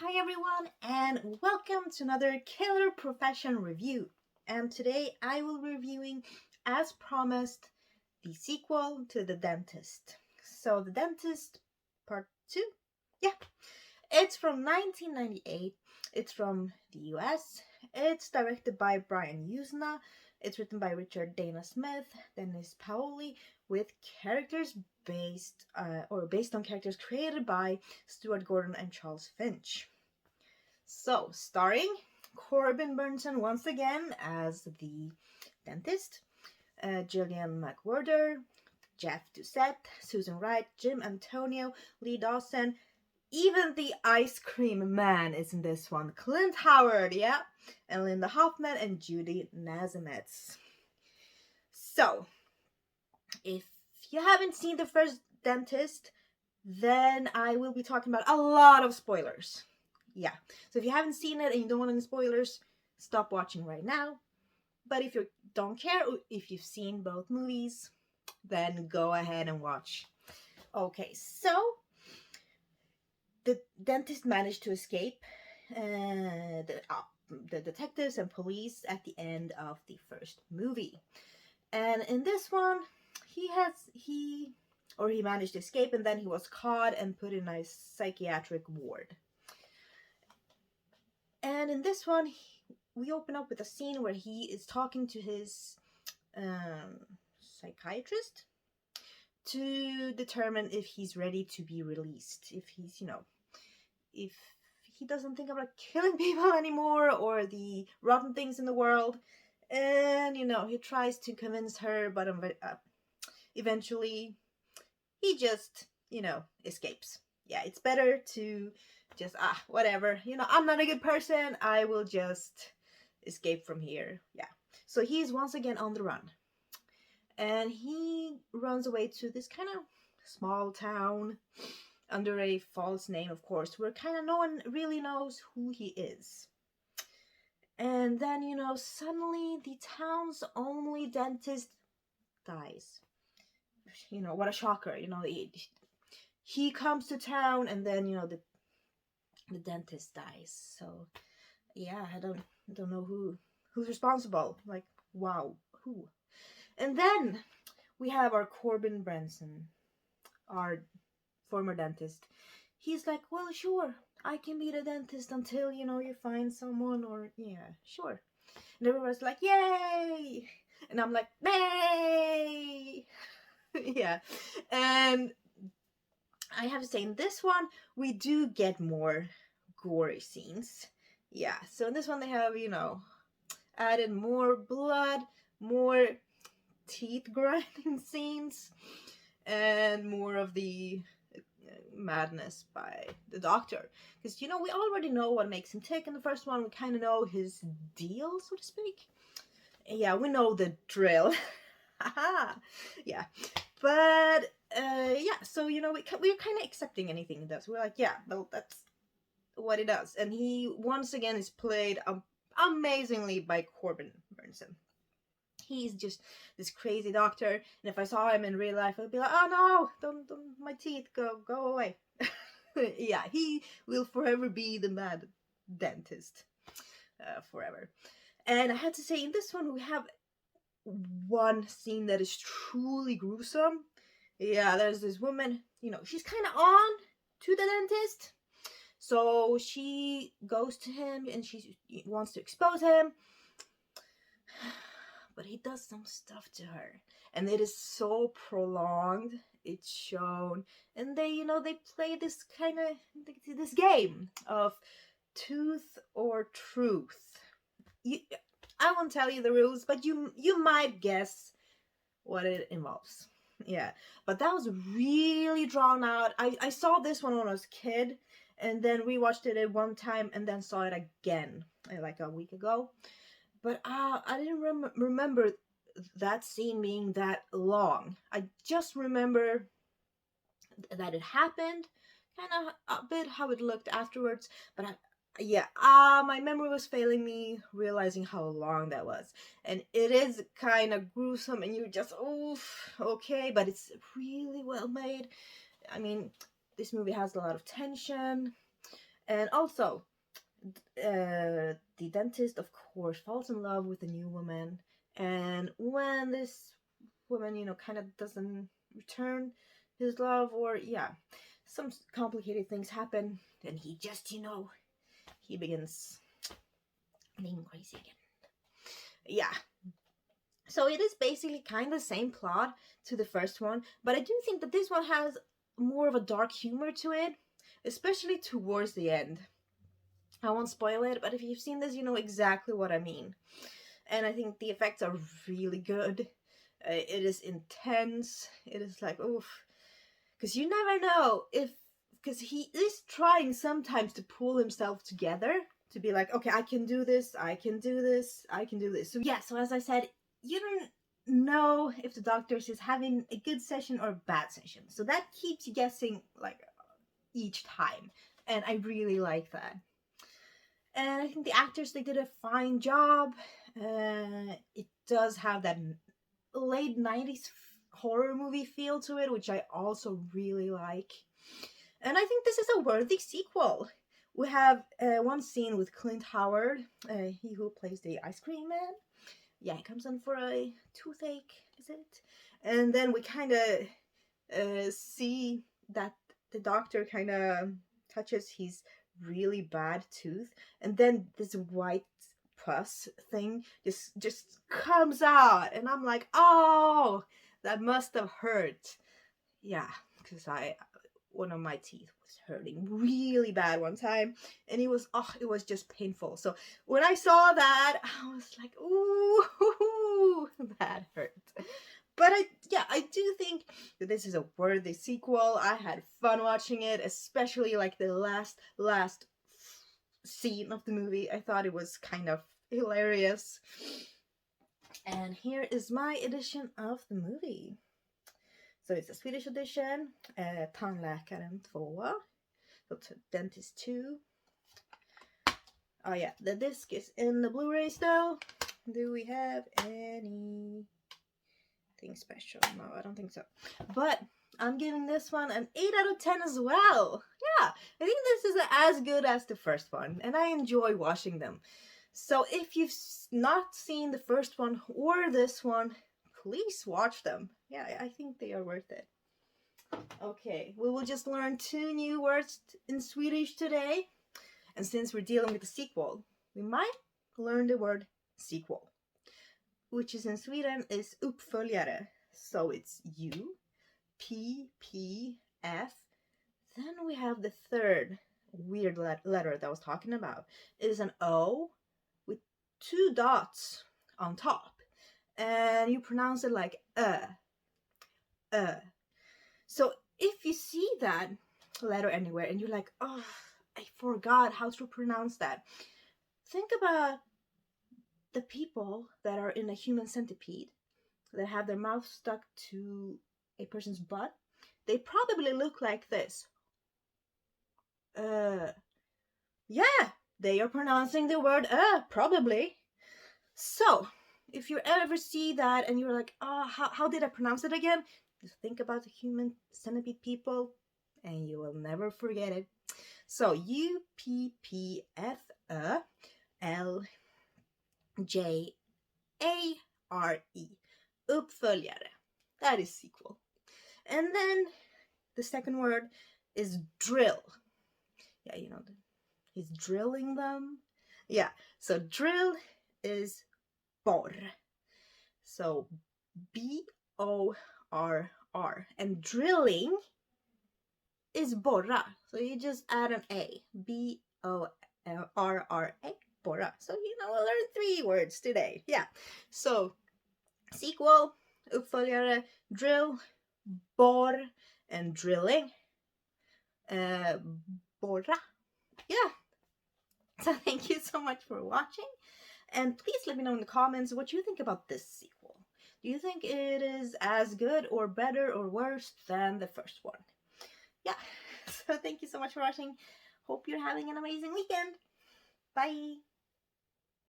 Hi everyone, and welcome to another Killer Profession review. And today I will be reviewing, as promised, the sequel to The Dentist. So, The Dentist Part 2? Yeah, it's from 1998. It's from the US. It's directed by Brian Usna. It's written by Richard Dana Smith, Dennis Paoli, with characters based on characters created by Stuart Gordon and Charles Finch. So, starring Corbin Burnson once again as the dentist, Gillian McWhirter, Jeff Doucette, Susan Wright, Jim Antonio, Lee Dawson, even the ice cream man is in this one. Clint Howard, yeah, and Linda Hoffman and Judy Nazametz. So, if you haven't seen the first Dentist, then I will be talking about a lot of spoilers. Yeah, so if you haven't seen it and you don't want any spoilers, stop watching right now. But if you don't care, if you've seen both movies, then go ahead and watch. Okay, so the dentist managed to escape the detectives and police at the end of the first movie. And in this one, he managed to escape, and then he was caught and put in a psychiatric ward. And in this one, we open up with a scene where he is talking to his psychiatrist to determine if he's ready to be released. If he's, if he doesn't think about killing people anymore or the rotten things in the world. And, he tries to convince her, but eventually he just, escapes. Yeah, it's better to just, whatever. I'm not a good person. I will just escape from here. Yeah. So he's once again on the run. And he runs away to this kind of small town under a false name, of course, where kind of no one really knows who he is. And then, suddenly the town's only dentist dies. What a shocker. He comes to town and then, the dentist dies. So, yeah, I don't know who's responsible. Like, wow, who? And then we have our Corbin Burnson, our former dentist. He's like, well, sure, I can be the dentist until, you find someone, or, yeah, sure. And everyone's like, yay! And I'm like, nay! Yeah. And I have to say, in this one, we do get more gory scenes. Yeah, so in this one, they have, added more blood, more teeth grinding scenes, and more of the madness by the doctor. Because, we already know what makes him tick in the first one. We kind of know his deal, so to speak. Yeah, we know the drill. Yeah. But, yeah, so, we're kind of accepting anything he does. We're like, yeah, well, that's what he does. And he, once again, is played amazingly by Corbin Burnson. He's just this crazy doctor, and if I saw him in real life, I'd be like, oh no, don't my teeth, go away. Yeah, he will forever be the mad dentist. Forever. And I had to say, in this one, we have one scene that is truly gruesome. Yeah, there's this woman, she's kind of on to the dentist. So she goes to him and she wants to expose him. But he does some stuff to her. And it is so prolonged. It's shown. And they play this kind of, this game of tooth or truth. I won't tell you the rules, but you might guess what it involves. Yeah, but that was really drawn out. I saw this one when I was a kid, and then rewatched it at one time, and then saw it again like a week ago. But I didn't remember that scene being that long. I just remember that it happened, kind of a bit how it looked afterwards. But my memory was failing me, realizing how long that was. And it is kind of gruesome, and you're just, oof, okay, but it's really well made. I mean, this movie has a lot of tension. And also, the dentist, of course, falls in love with a new woman. And when this woman, kind of doesn't return his love, or yeah, some complicated things happen, then he just, he begins being crazy again. Yeah. So it is basically kind of the same plot to the first one, but I do think that this one has more of a dark humor to it, especially towards the end. I won't spoil it, but if you've seen this, you know exactly what I mean. And I think the effects are really good. It is intense. It is like, oof. Because you never know if. Because he is trying sometimes to pull himself together to be like, okay, I can do this, I can do this, I can do this. So, yeah, so as I said, you don't know if the doctors is having a good session or a bad session. So that keeps you guessing, like, each time. And I really like that. And I think the actors, they did a fine job. It does have that late 90s horror movie feel to it, which I also really like. And I think this is a worthy sequel. We have one scene with Clint Howard, he who plays the ice cream man. Yeah, he comes in for a toothache, is it? And then we kind of see that the doctor kind of touches his really bad tooth, and then this white pus thing just comes out, and I'm like, oh, that must have hurt. Yeah, because one of my teeth was hurting really bad one time, and it was just painful. So when I saw that, I was like, ooh, that hurt. But I do think that this is a worthy sequel. I had fun watching it, especially like the last scene of the movie. I thought it was kind of hilarious. And here is my edition of the movie. So it's a Swedish edition, Tandläkaren 2, so Dentist 2. Oh yeah, the disc is in the Blu-ray still. Do we have anything special? No, I don't think so. But I'm giving this one an 8 out of 10 as well. Yeah, I think this is as good as the first one, and I enjoy watching them. So if you've not seen the first one or this one, please watch them. Yeah, I think they are worth it. Okay, we will just learn 2 new words in Swedish today. And since we're dealing with a sequel, we might learn the word sequel, which is in Sweden is uppföljare. So it's U, P, P, F. Then we have the third weird letter that I was talking about. It is an O with 2 dots on top. And you pronounce it like So if you see that letter anywhere and you're like, oh, I forgot how to pronounce that, think about the people that are in a human centipede that have their mouth stuck to a person's butt. They probably look like this. Yeah, they are pronouncing the word probably. So, if you ever see that and you're like, oh, how did I pronounce it again? Just think about the human centipede people and you will never forget it. So, UPPFÖLJARE. Uppföljare. That is sequel. And then the second word is drill. Yeah, he's drilling them. Yeah, so drill is borr. So BORR. And drilling is borra. So you just add an A. BORRA. Borra. So we'll learn 3 words today. Yeah. So sequel, uppföljare, drill, borr, and drilling. Borra. Yeah. So thank you so much for watching. And please let me know in the comments what you think about this sequel. Do you think it is as good or better or worse than the first one? Yeah. So thank you so much for watching. Hope you're having an amazing weekend. Bye.